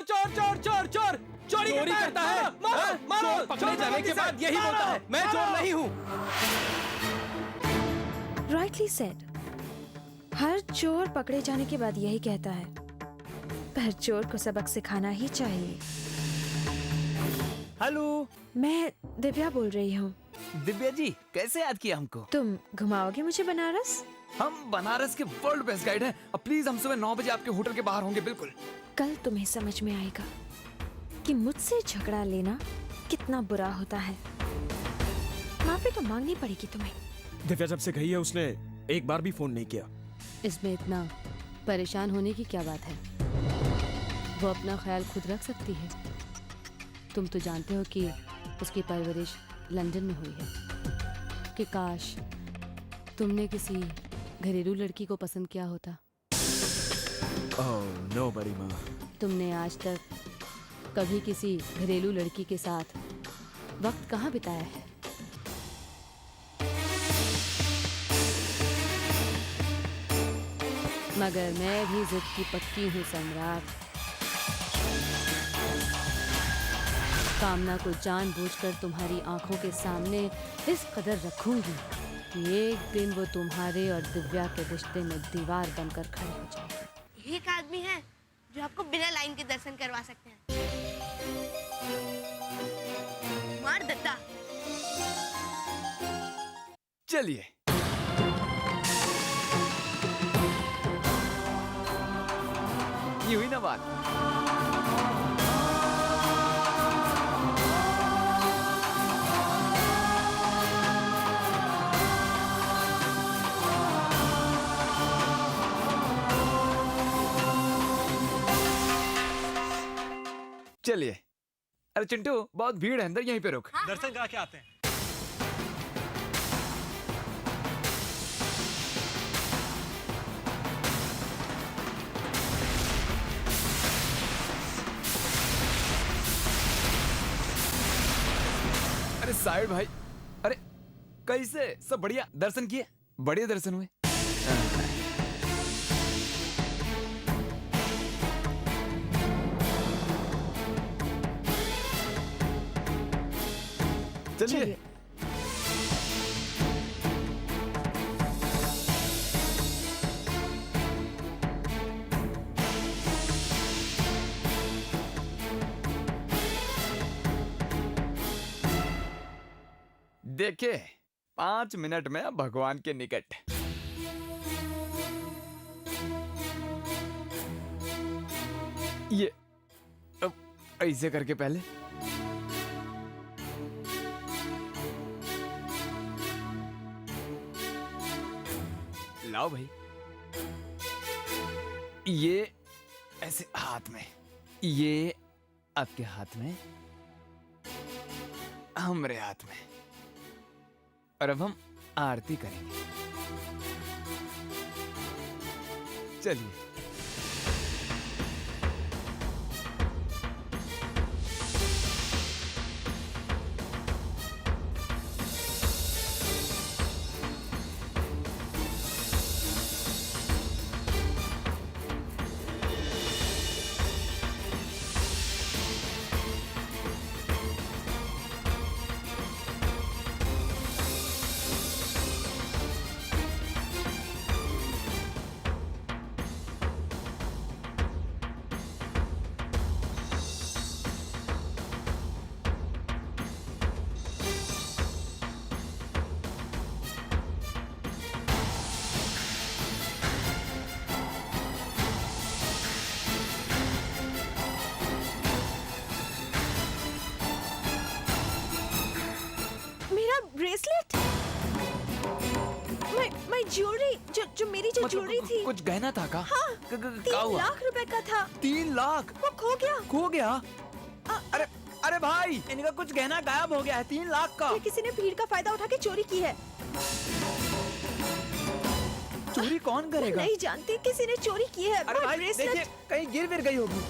चोर चोर चोर चोर चोर चोरी करता है। चोर पकड़े जाने के बाद यही बोलता है, मैं चोर नहीं हूँ। Rightly said. हर चोर पकड़े जाने के बाद यही कहता है, पर चोर को सबक सिखाना ही चाहिए। हेलो, मैं दिव्या बोल रही हूँ। दिव्या जी कैसे याद किया हमको? तुम घुमाओगे मुझे बनारस? हम बनारस के वर्ल्ड बेस्ट गाइड हैं। अब प्लीज हम सुबह 9 बजे आपके होटल के बाहर होंगे। बिल्कुल। कल तुम्हें समझ में आएगा कि मुझसे झगड़ा लेना कितना बुरा होता है। माफी तो मांगनी पड़ेगी तुम्हें। दिव्या जब से गई है उसने एक बार भी फोन नहीं किया। इसमें इतना परेशान होने की क्या बात है? वो अपना ख्याल खुद रख सकती है। तुम तो जानते हो कि उसकी परवरिश लंदन में हुई है। कि काश तुमने किसी घरेलू लड़की को पसंद किया होता। ओह नो बड़ी माँ। तुमने आज तक कभी किसी घरेलू लड़की के साथ वक्त कहाँ बिताया है? मगर मैं भी जिद की पक्की हूँ सम्राट। कामना को जानबूझकर तुम्हारी आंखों के सामने इस कदर रखूंगी कि एक दिन वो तुम्हारे और दिव्या के रिश्ते में दीवार बनकर खड़े हो जाए। एक आदमी है जो आपको बिना लाइन के दर्शन करवा सकते हैं। कुमार दत्ता। चलिए। ये हुई ना बात। चलिए। अरे चिंटू बहुत भीड़ है अंदर, यहीं पे रुक। दर्शन करा के आते हैं। अरे साइड भाई। अरे कैसे? सब बढ़िया? दर्शन किए? बढ़िया दर्शन हुए। चलिए। देखे 5 मिनट में भगवान के निकट। ये अब ऐसे करके पहले लाओ भाई। ये ऐसे हाथ में, ये आपके हाथ में, हमारे हाथ में। और अब हम आरती करेंगे। चलिए। ब्रेसलेट, मैं ज्वेलरी, जो मेरी जो ज्वेलरी थी। कुछ गहना था का? हाँ, 3 लाख रुपए का था। 3 लाख? वो खो गया। खो गया? अरे अरे भाई, इनका कुछ गहना गायब हो गया है। 3 लाख का। ये किसी ने भीड़ का फायदा उठा के चोरी की है। चोरी कौन करेगा? नहीं जानती, किसी ने चोरी की है। अरे भाई देखिए, कहीं गिर विर गई होगी।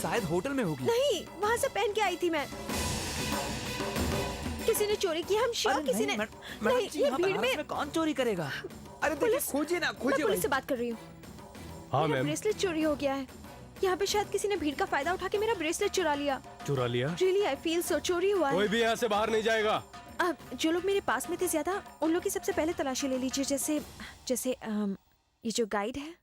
शायद होटल में होगी। नहीं, वहाँ से पहन के आई थी मैं। किसी ने चोरी की, हम श्योर किसी ने। नहीं, ये भीड़ में कौन चोरी करेगा? अरे देखिए, खोजिए ना, खोजिए। पुलिस से बात कर रही हूँ। हाँ मैम। ब्रेसलेट चोरी हो गया है। यहाँ पे शायद किसी ने भीड़ का फायदा उठा के मेरा ब्रेसलेट चुरा लिया। चुरा लिया? रियली आई फील सो, चोरी हुआ है। कोई भी यहाँ से बाहर नहीं जाएगा। अब जो लोग मेरे पास में थे ज्यादा, उन लोग की सबसे पहले तलाशी ले लीजिए। जैसे जैसे ये जो गाइड है,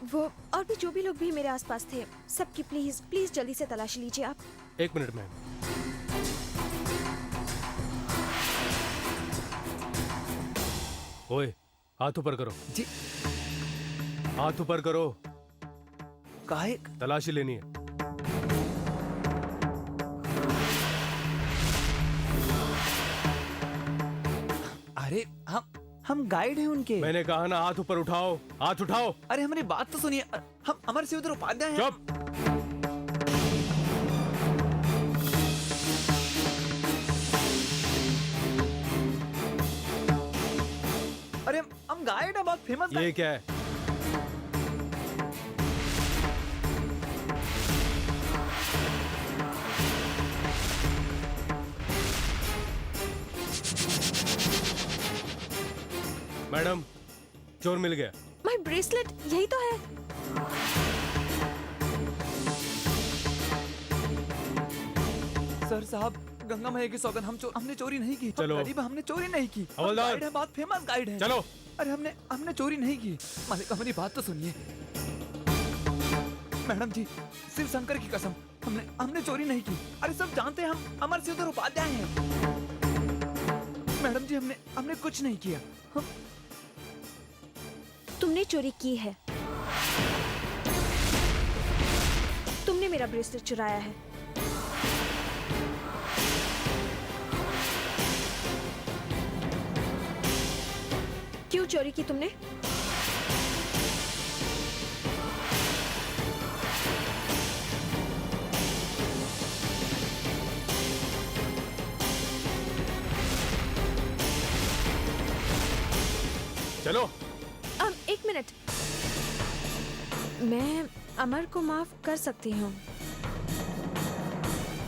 वो, और भी जो भी लोग भी मेरे आसपास थे, सबकी प्लीज प्लीज जल्दी से तलाशी लीजिए आप। 1 मिनट मैम। ओए, हाथ ऊपर करो। जी। हाथ ऊपर करो। काहे? तलाशी लेनी है। अरे हम गाइड हैं उनके। मैंने कहा ना, हाथ ऊपर उठाओ, हाथ उठाओ। अरे हमारी बात तो सुनिए, हम अमर से उधर उपाध्याय हैं। चुप। अरे हम गाइड है, बहुत फेमस। ये क्या है? मैडम, चोर मिल गया। माय ब्रेसलेट, यही तो है। सर साहब, गंगा मैया की सौगंध, हमने चोरी नहीं की। चलो। गरीब, हमने चोरी नहीं की। हम हवलदार। गाइड है, बहुत फेमस गाइड है। चलो। अरे हमने चोरी नहीं की। मालिक, हमारी बात तो सुनिए। मैडम जी, शिव शंकर की कसम, हमने चोरी नहीं की। अरे सब जानते हैं, हम अमर से उधर उपाध्याय हैं। मैडम जी, हमने कुछ नहीं किया। तुमने चोरी की है। तुमने मेरा ब्रेसलेट चुराया है। क्यों चोरी की तुमने? चलो। 1 मिनट। मैं अमर को माफ कर सकती हूँ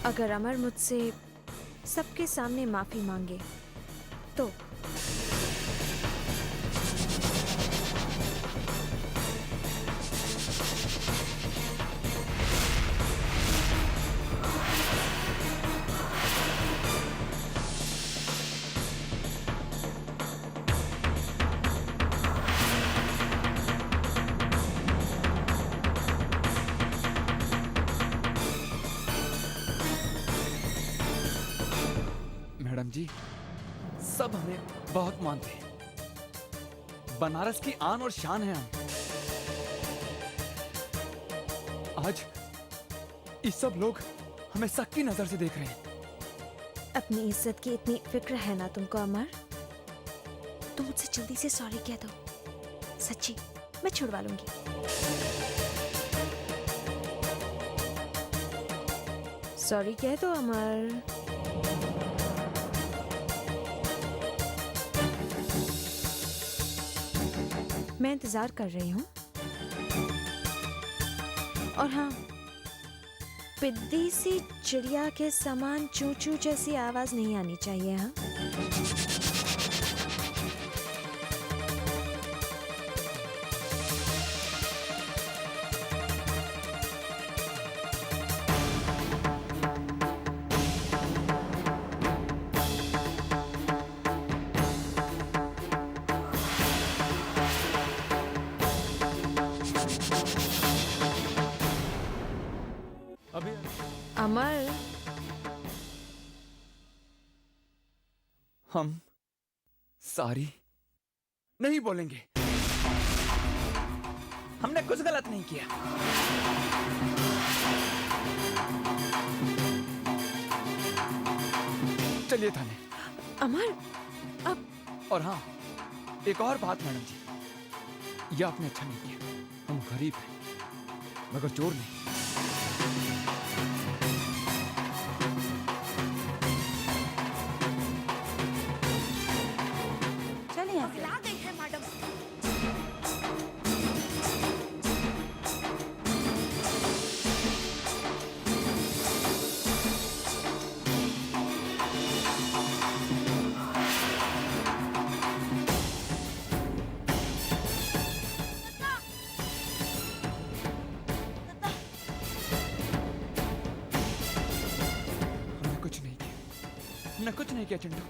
अगर अमर मुझसे सबके सामने माफी मांगे तो। मैडम जी, सब हमें बहुत मानते हैं। बनारस की आन और शान है हम। आज ये सब लोग हमें शक की नजर से देख रहे हैं। अपनी इज्जत की इतनी फिक्र है ना तुमको अमर, तुम मुझसे जल्दी से सॉरी कह दो। सच्ची, मैं छुड़वा लूंगी। सॉरी कह दो अमर। मैं इंतजार कर रही हूँ। और हाँ, पिद्दी सी चिड़िया के समान चू चू जैसी आवाज नहीं आनी चाहिए। हाँ, अभी अमर। हम सॉरी नहीं बोलेंगे। हमने कुछ गलत नहीं किया। चलिए थाने। अमर, अब और हाँ, एक और बात मैडम जी, ये आपने अच्छा नहीं किया। हम गरीब हैं मगर चोर नहीं। पगला गई है मैडम। हमने कुछ नहीं किया चिंटू,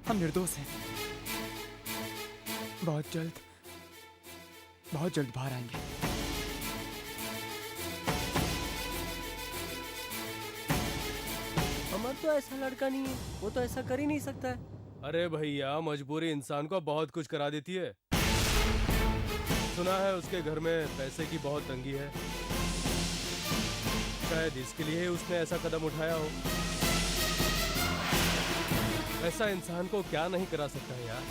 हम निर्दोष हैं। बहुत जल्द बाहर आएंगे। अमर तो ऐसा लड़का नहीं है, वो तो ऐसा कर ही नहीं सकता है। अरे भैया, मजबूरी इंसान को बहुत कुछ करा देती है। सुना है उसके घर में पैसे की बहुत तंगी है, शायद इसके लिए उसने ऐसा कदम उठाया हो। ऐसा इंसान को क्या नहीं करा सकता है यार।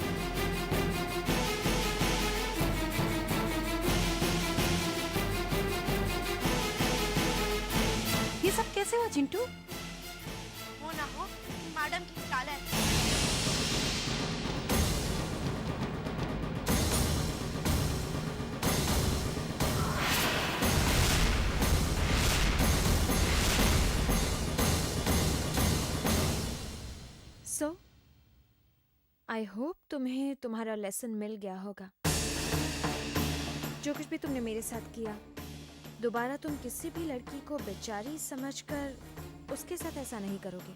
ये सब कैसे हुआ चिंटू? हो ना हो, मैडम की चाल है। सो आई होप तुम्हें तुम्हारा लेसन मिल गया होगा। जो कुछ भी तुमने मेरे साथ किया, दोबारा तुम किसी भी लड़की को बेचारी समझकर उसके साथ ऐसा नहीं करोगे।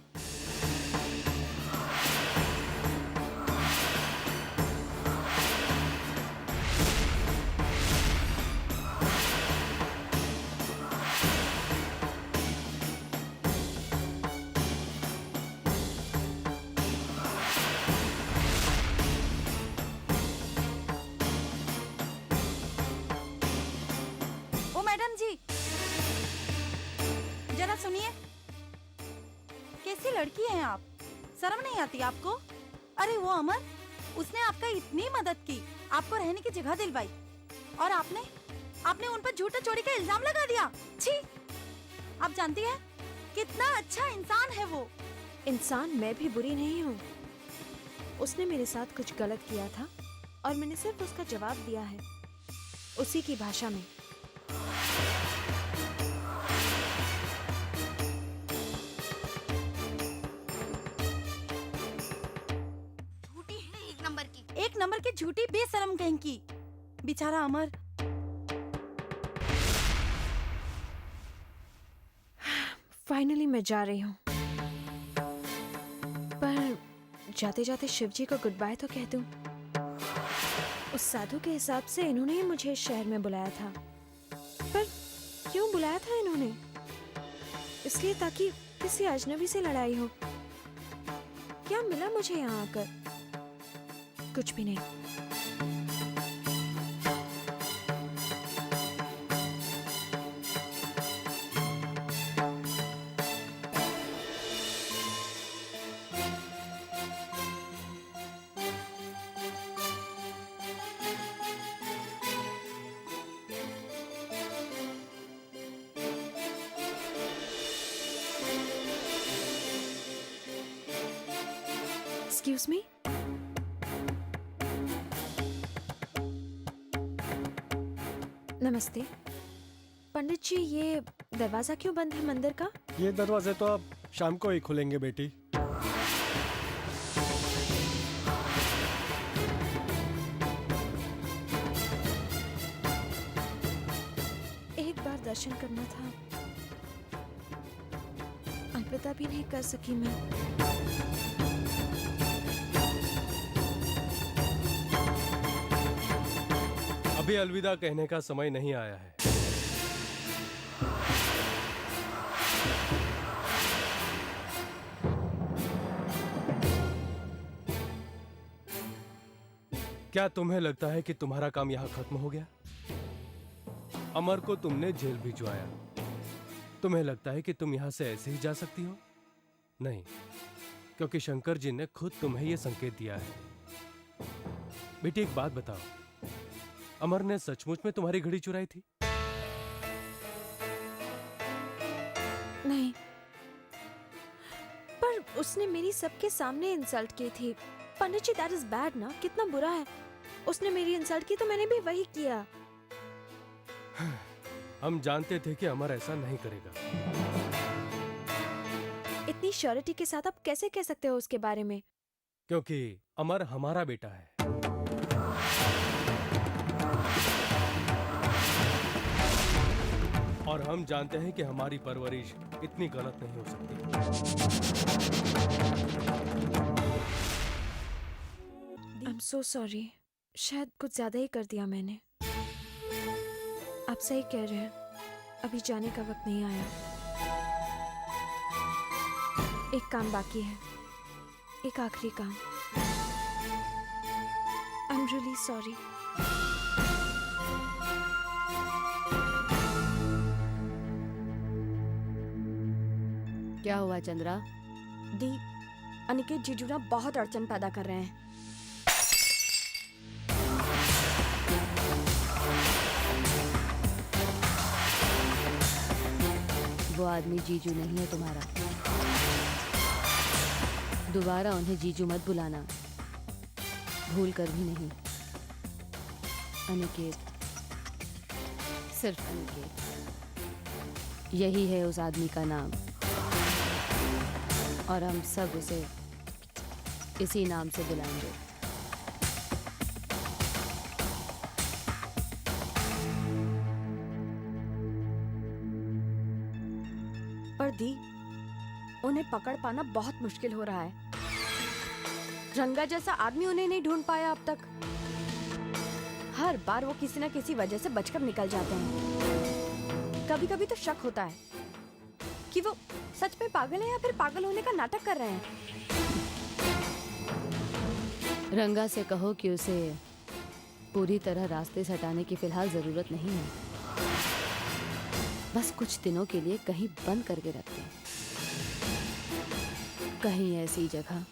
ओ मैडम जी, जरा सुनिए। कैसी लड़की हैं आप? शर्म नहीं आती आपको? अरे वो अमर, उसने आपका इतनी मदद की, आपको रहने की जगह दिलवाई, और आपने उन पर झूठा चोरी का इल्जाम लगा दिया। छी! आप जानती हैं कितना अच्छा इंसान है वो। इंसान मैं भी बुरी नहीं हूँ। उसने मेरे साथ कुछ गलत किया था और मैंने सिर्फ उसका जवाब दिया है, उसी की भाषा में। झूठी है एक नंबर की। एक नंबर की झूठी बेशरम कहीं की। बेचारा अमर। फाइनली मैं जा रही हूँ, पर जाते जाते शिव जी को गुड बाय तो कह दूं। उस साधु के हिसाब से इन्होंने ही मुझे इस शहर में बुलाया था, पर क्यों बुलाया था इन्होंने? इसलिए ताकि किसी अजनबी से लड़ाई हो। क्या मिला मुझे यहाँ आकर? कुछ भी नहीं। एक्सक्यूज मी, नमस्ते पंडित जी, ये दरवाजा क्यों बंद है मंदिर का? ये दरवाजे तो अब शाम को ही खुलेंगे बेटी। एक बार दर्शन करना था, अलविदा भी नहीं कर सकी मैं। अभी अलविदा कहने का समय नहीं आया है। क्या तुम्हें लगता है कि तुम्हारा काम यहां खत्म हो गया? अमर को तुमने जेल भिजवाया, तुम्हें लगता है कि तुम यहां से ऐसे ही जा सकती हो? नहीं, क्योंकि शंकर जी ने खुद तुम्हें यह संकेत दिया है। बेटी एक बात बताओ, अमर ने सचमुच में तुम्हारी घड़ी चुराई थी? नहीं, पर उसने मेरी सबके सामने इंसल्ट की थी। पंडित जी, दैट इज बैड ना। कितना बुरा है। उसने मेरी इंसल्ट की तो मैंने भी वही किया। हम जानते थे कि अमर ऐसा नहीं करेगा। इतनी श्योरिटी के साथ आप कैसे कह सकते हो उसके बारे में? क्योंकि अमर हमारा बेटा है। और हम जानते हैं कि हमारी परवरिश इतनी गलत नहीं हो सकती। आई एम सो सॉरी, शायद कुछ ज्यादा ही कर दिया मैंने। आप सही कह रहे हैं, अभी जाने का वक्त नहीं आया। एक काम बाकी है, एक आखिरी काम। I am really sorry. क्या हुआ चंद्रा? दी, अनिकेत जीजू ना बहुत अड़चन पैदा कर रहे हैं। वो आदमी जीजू नहीं है तुम्हारा। दोबारा उन्हें जीजू मत बुलाना, भूल कर भी नहीं। अनिकेत, सिर्फ अनिकेत, यही है उस आदमी का नाम, और हम सब उसे इसी नाम से बुलाएंगे। पर दी, उन्हें पकड़ पाना बहुत मुश्किल हो रहा है। रंगा जैसा आदमी उन्हें नहीं ढूंढ पाया अब तक। हर बार वो किसी न किसी वजह से बचकर निकल जाते हैं। कभी कभी तो शक होता है कि वो सच में पागल है या फिर पागल होने का नाटक कर रहे हैं। रंगा से कहो कि उसे पूरी तरह रास्ते से हटाने की फिलहाल जरूरत नहीं है। बस कुछ दिनों के लिए कहीं बंद करके रखते हैं, कहीं ऐसी जगह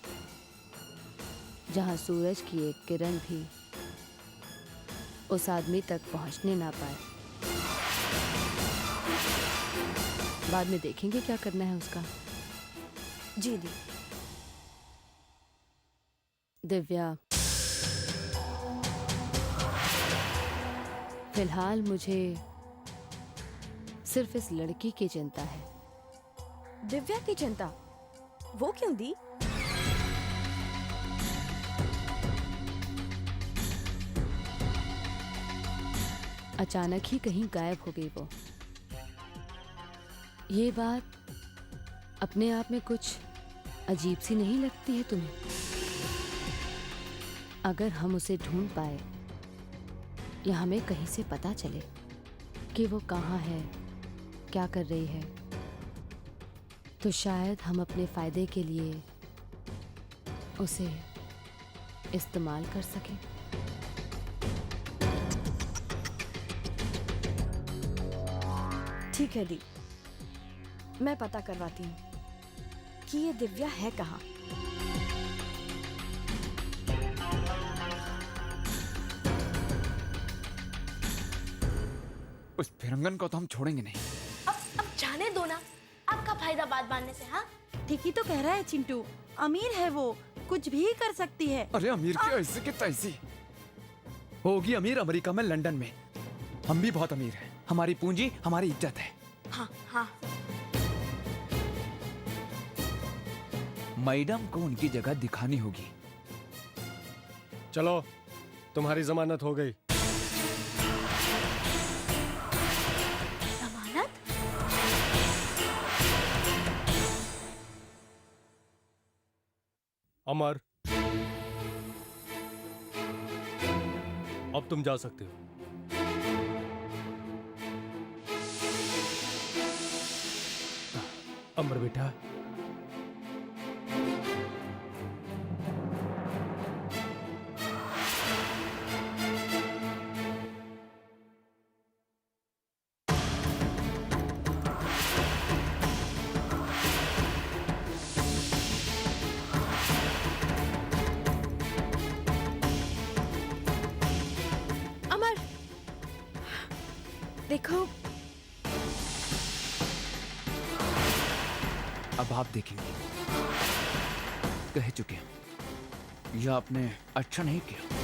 जहां सूरज की एक किरण भी उस आदमी तक पहुंचने ना पाए। बाद में देखेंगे क्या करना है उसका। जी दी। दिव्या, फिलहाल मुझे सिर्फ इस लड़की की चिंता है। दिव्या की चिंता? वो क्यों दी? अचानक ही कहीं गायब हो गई वो। ये बात अपने आप में कुछ अजीब सी नहीं लगती है तुम्हें? अगर हम उसे ढूंढ पाए या हमें कहीं से पता चले कि वो कहाँ है, क्या कर रही है, तो शायद हम अपने फायदे के लिए उसे इस्तेमाल कर सकें। ठीक है दी, मैं पता करवाती हूँ कि ये दिव्या है कहाँ। उस फिरंगन को तो हम छोड़ेंगे नहीं। अब जाने दो ना, आपका फायदा बात बांधने से। हाँ, ठीक ही तो कह रहा है चिंटू, अमीर है वो, कुछ भी कर सकती है। अरे अमीर की ऐसे की तैसी होगी। अमीर अमेरिका में, लंदन में। हम भी बहुत अमीर हैं। हमारी पूंजी हमारी इज्जत है। हाँ, हाँ। मैडम को उनकी जगह दिखानी होगी। चलो, तुम्हारी जमानत हो गई। जमानत? अमर, अब तुम जा सकते हो। अमर बेटा, अमर, देखो, अब आप देखेंगे। कह चुके हैं, यह आपने अच्छा नहीं किया।